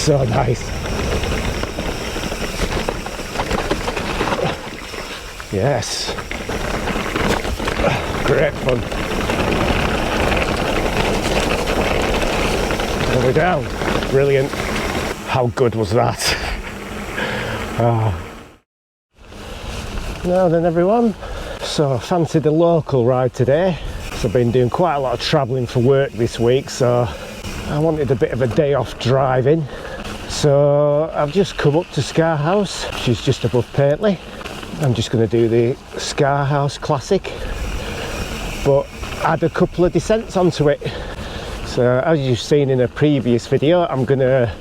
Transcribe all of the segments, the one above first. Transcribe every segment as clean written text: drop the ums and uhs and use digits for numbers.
so nice. Yes. Great fun. All the way down. Brilliant. How good was that? Now then everyone, so I fancied a local ride today. So I've been doing quite a lot of travelling for work this week, so I wanted a bit of a day off driving. So I've just come up to Scarhouse, which is just above Paisley. I'm just going to do the Scarhouse Classic, but add a couple of descents onto it. So as you've seen in a previous video, I'm going to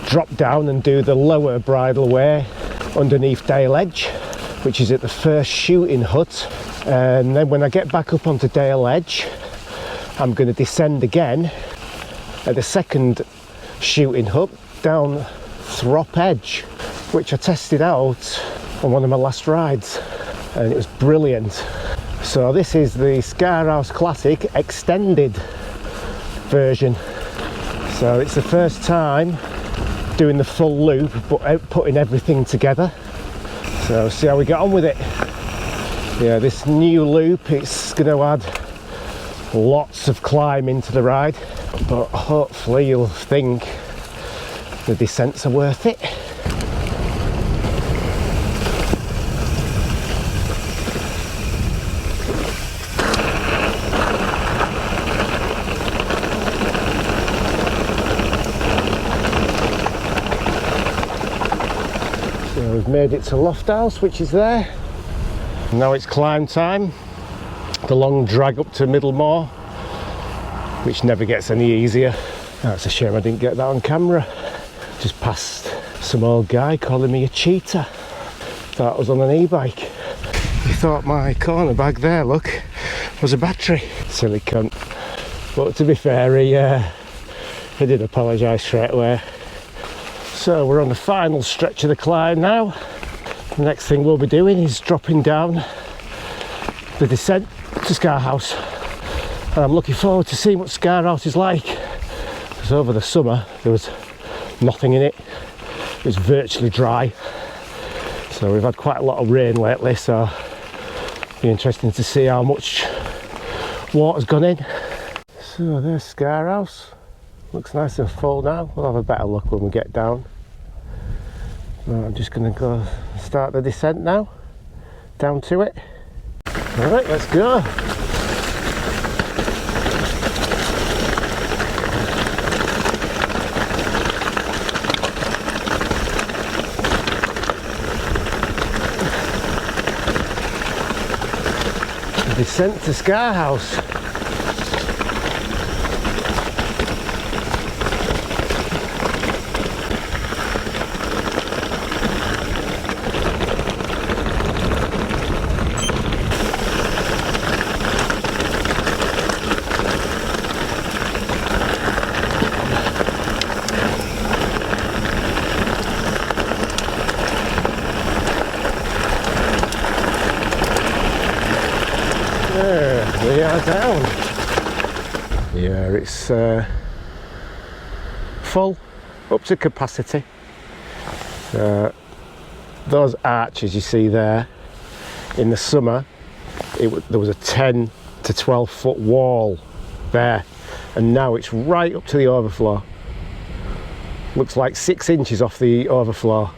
drop down and do the lower bridleway underneath Dale Edge, which is at the first shooting hut, and then when I get back up onto Dale Edge, I'm going to descend again at the second shooting hut down Thorpe Edge, which I tested out on one of my last rides, and it was brilliant. So this is the Scarhouse Classic extended version. So it's the first time doing the full loop, but putting everything together. So see how we get on with it. Yeah, this new loop, it's going to add lots of climbing to the ride, but hopefully you'll think the descents are worth it. So we've made it to Loft House, which is there. Now it's climb time. The long drag up to Middlemore, which never gets any easier. That's a shame I didn't get that on camera. Just passed some old guy calling me a cheater. Thought I was on an e-bike. He thought my corner bag there, look, was a battery. Silly cunt. But to be fair, he did apologise straight away. So we're on the final stretch of the climb now. The next thing we'll be doing is dropping down the descent to Scarhouse. And I'm looking forward to seeing what Scarhouse is like. Because over the summer there was nothing in it. It was virtually dry. So we've had quite a lot of rain lately, so it'll be interesting to see how much water's gone in. So there's Scarhouse. Looks nice and full now. We'll have a better look when we get down. I'm just going to go start the descent now, down to it. Alright, let's go. The descent to Scarhouse. We are down. Yeah, it's full, up to capacity. Those arches you see there, in the summer, there was a 10 to 12 foot wall there, and now it's right up to the overflow. Looks like 6 inches off the overflow.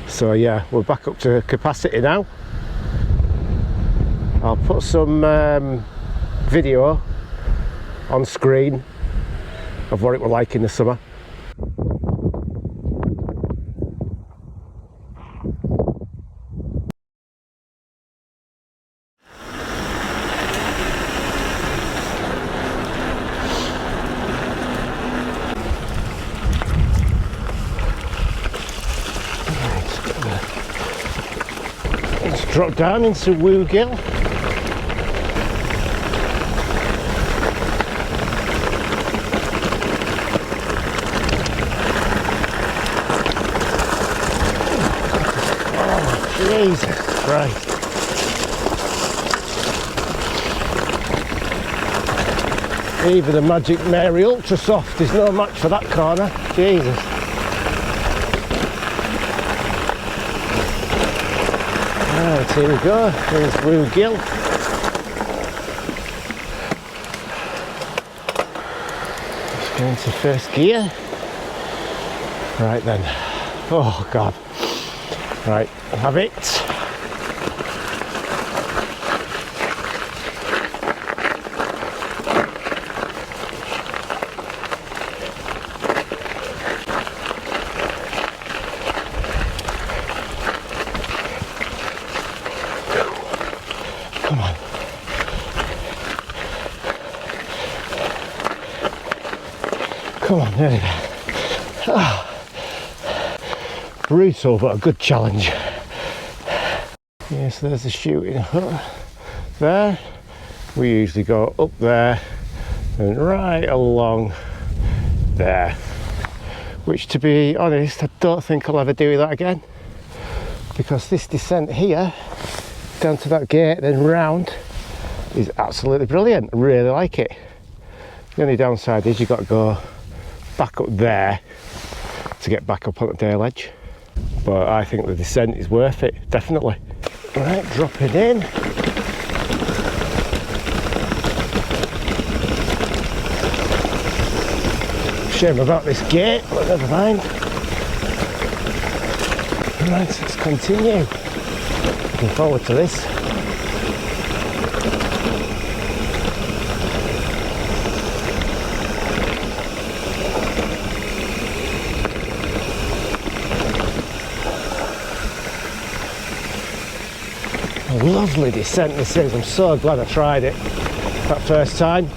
So yeah, we're back up to capacity now. I'll put some video on screen of what it was like in the summer. Let's drop down into Woogill. Jesus Christ. Even the Magic Mary Ultra Soft is no match for that corner. Jesus. Here we go, there's Woo Gill. Let's go into first gear. Right then. Oh God. Right, have it. Come on. Come on, there we go. Ah. Brutal, but a good challenge. Yes, there's the shooting hut there. We usually go up there and right along there. Which, to be honest, I don't think I'll ever do that again. Because this descent here, down to that gate, then round, is absolutely brilliant. I really like it. The only downside is you've got to go back up there to get back up on the dale edge. But I think the descent is worth it, definitely. Right, dropping in. Shame about this gate, but never mind. Right, let's continue. Looking forward to this. A lovely descent this is. I'm so glad I tried it that first time.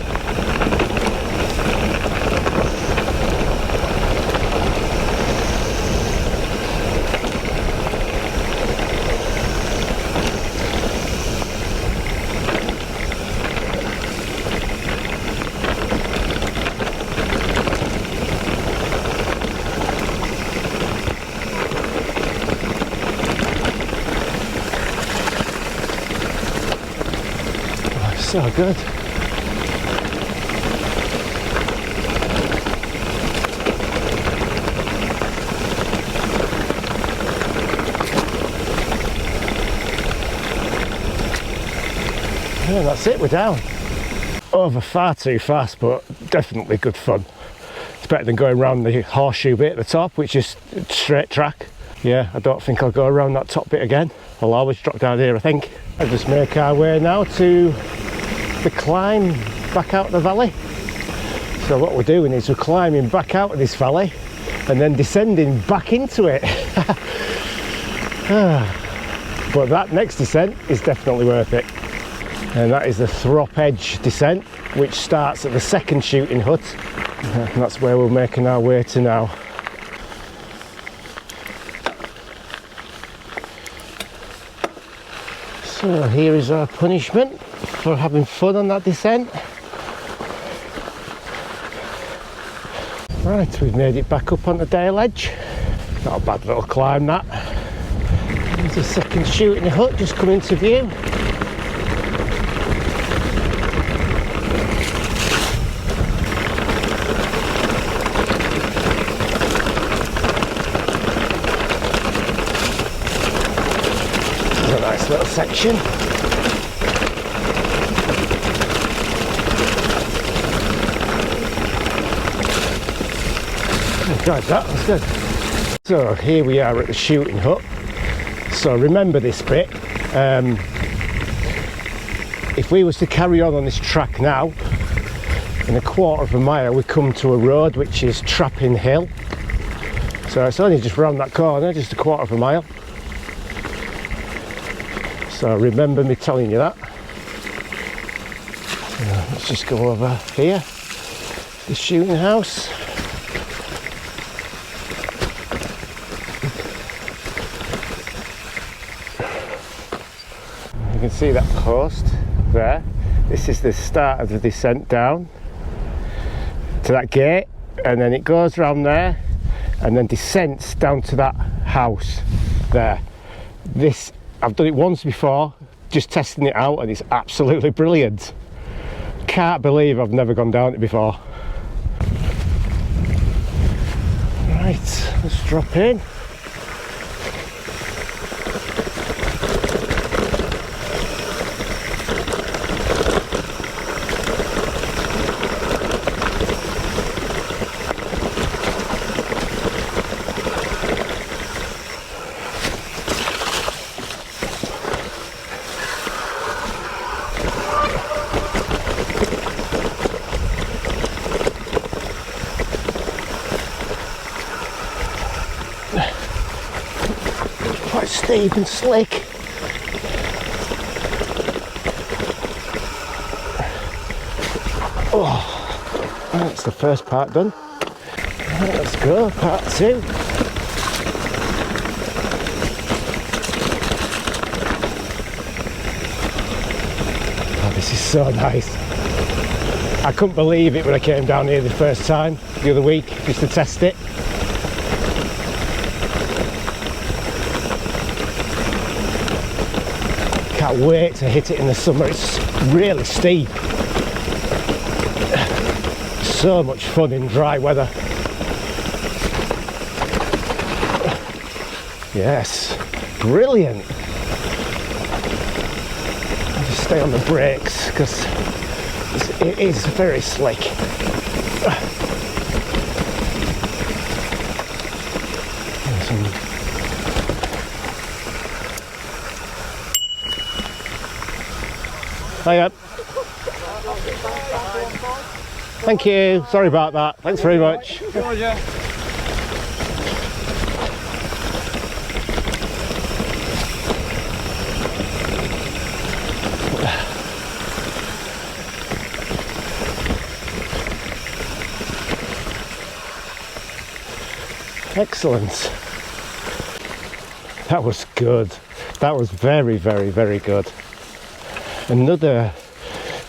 So good. And that's it, we're down. Over far too fast, but definitely good fun. It's better than going around the horseshoe bit at the top, which is straight track. Yeah, I don't think I'll go around that top bit again. I'll always drop down here, I think. I'll just make our way now to the climb back out the valley. So what we're doing is we're climbing back out of this valley and then descending back into it. But that next descent is definitely worth it. And that is the Thorpe Edge descent, which starts at the second shooting hut. And that's where we're making our way to now. So here is our punishment for having fun on that descent. Right, we've made it back up on the dale edge. Not a bad little climb, that. There's the second shooting hut just come into view. There's a nice little section. God, that was good. So here we are at the shooting hut. So remember this bit. If we was to carry on this track now, in a quarter of a mile we come to a road which is Trapping Hill. So it's only just round that corner, just a quarter of a mile. So remember me telling you that. Let's just go over here, the shooting house. You can see that post there. This is the start of the descent down to that gate, and then it goes around there and then descends down to that house there. This, I've done it once before, just testing it out, and it's absolutely brilliant. Can't believe I've never gone down it before. Right, let's drop in. quite steep and slick. Oh, that's the first part done. Right, let's go, part 2. Oh, this is so nice. I couldn't believe it when I came down here the first time, the other week, just to test it. Can't wait to hit it in the summer. It's really steep. So much fun in dry weather. Yes, brilliant. I'll just stay on the brakes because it is very slick. Hiya. Thank you. Sorry about that. Thanks very much. Excellent. That was good. That was very, very, very good. Another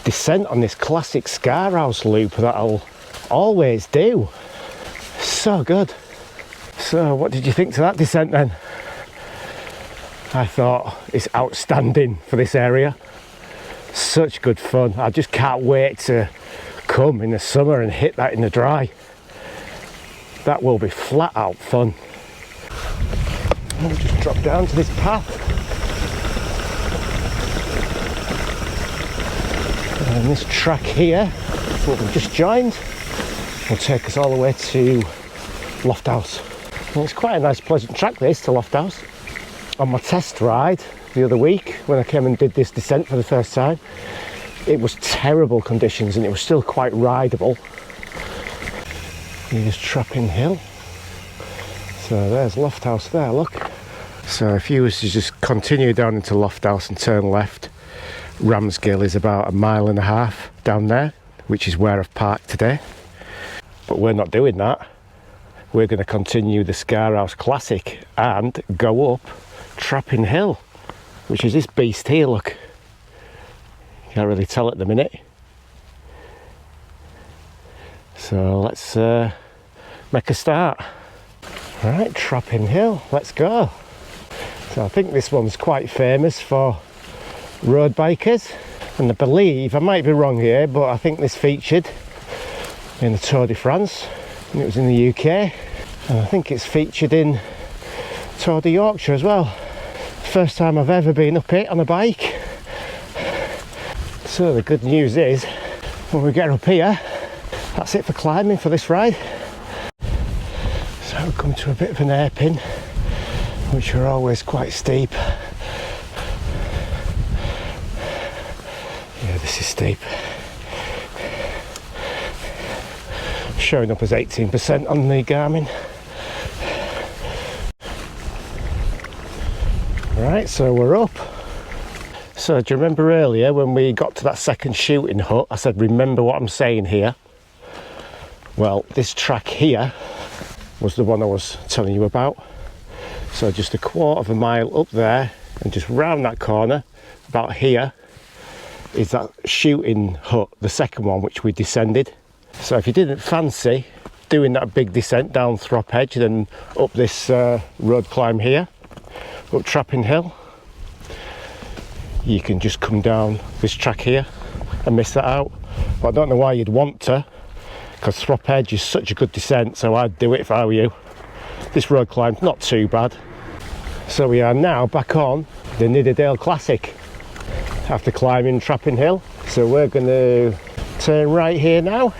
descent on this classic Scarhouse loop that I'll always do. So good. So what did you think to that descent then? I thought it's outstanding for this area. Such good fun. I just can't wait to come in the summer and hit that in the dry. That will be flat out fun. I'll just drop down to this path. And this track here, what we've just joined, will take us all the way to Lofthouse. And it's quite a nice pleasant track this to Lofthouse. On my test ride the other week, when I came and did this descent for the first time, it was terrible conditions and it was still quite rideable. Here's Trapping Hill. So there's Lofthouse there, look. So if you was to just continue down into Lofthouse and turn left, Ramsgill is about 1.5 miles down there, which is where I've parked today. But we're not doing that. We're going to continue the Scarhouse Classic and go up Trapping Hill, which is this beast here, look. Can't really tell at the minute. So let's make a start. Right, Trapping Hill, let's go. So I think this one's quite famous for road bikers, and I believe, I might be wrong here, but I think this featured in the Tour de France, and it was in the UK, and I think it's featured in Tour de Yorkshire as well. First time I've ever been up it on a bike. So the good news is, when we get up here, that's it for climbing for this ride. So we'll come to a bit of an hairpin, which are always quite steep. Yeah, this is steep. Showing up as 18% on the Garmin. Right, so we're up. So do you remember earlier when we got to that second shooting hut, I said remember what I'm saying here? Well, this track here was the one I was telling you about. So just 1/4 mile up there and just round that corner, about here, is that shooting hut, the second one which we descended. So if you didn't fancy doing that big descent down Thorpe Edge and up this road climb here, up Trapping Hill, you can just come down this track here and miss that out. But I don't know why you'd want to, because Thorpe Edge is such a good descent, so I'd do it if I were you. This road climb's not too bad. So we are now back on the Nidderdale Classic after climbing Trapping Hill. So we're going to turn right here now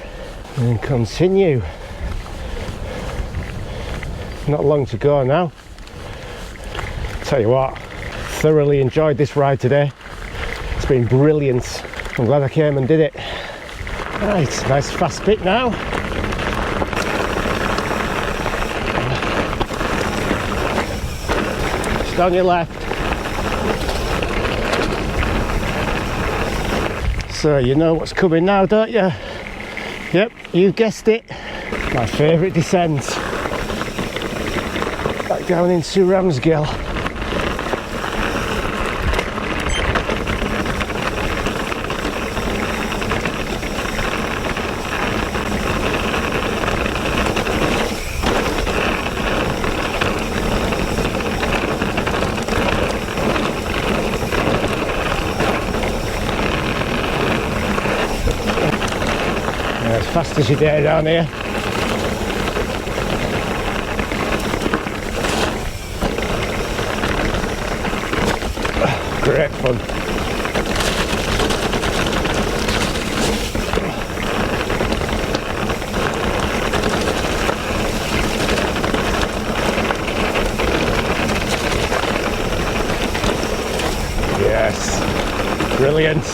and continue. Not long to go now. Tell you what, thoroughly enjoyed this ride today. It's been brilliant. I'm glad I came and did it. Right, nice fast bit now. down your left. So you know what's coming now, don't you? Yep, you guessed it. My favourite descent. Back down into Ramsgill. As fast as you dare down here. Great fun. Yes, brilliant.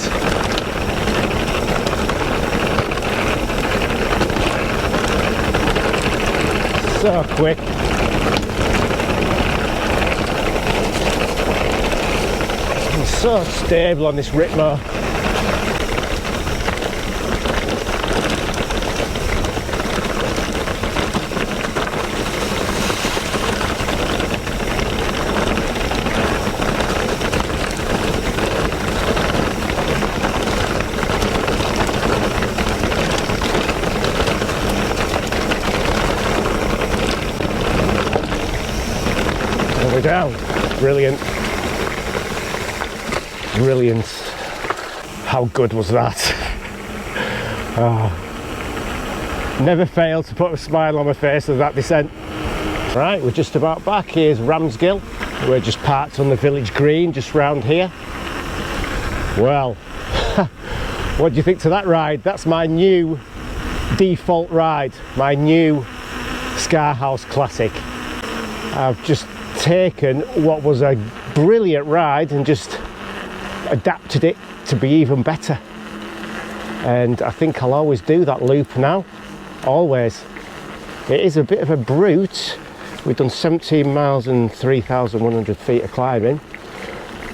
So quick. It's so stable on this Ritmo. We're down. Brilliant. Brilliant. How good was that? Oh. Never failed to put a smile on my face with that descent. Right, we're just about back. Here's Ramsgill. We're just parked on the village green just round here. Well, what do you think to that ride? That's my new default ride, my new Scarhouse Classic. I've just taken what was a brilliant ride and just adapted it to be even better, and I think I'll always do that loop now, always. It is a bit of a brute. We've done 17 miles and 3,100 feet of climbing,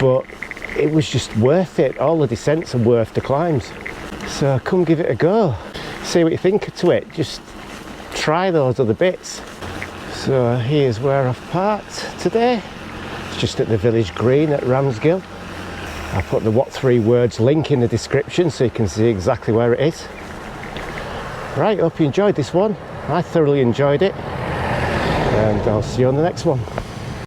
but it was just worth it. All the descents are worth the climbs, so come give it a go, see what you think to it, just try those other bits. So here's where I've parked today. It's just at the village green at Ramsgill. I'll put the What 3 Words link in the description so you can see exactly where it is. Right, hope you enjoyed this one. I thoroughly enjoyed it, and I'll see you on the next one.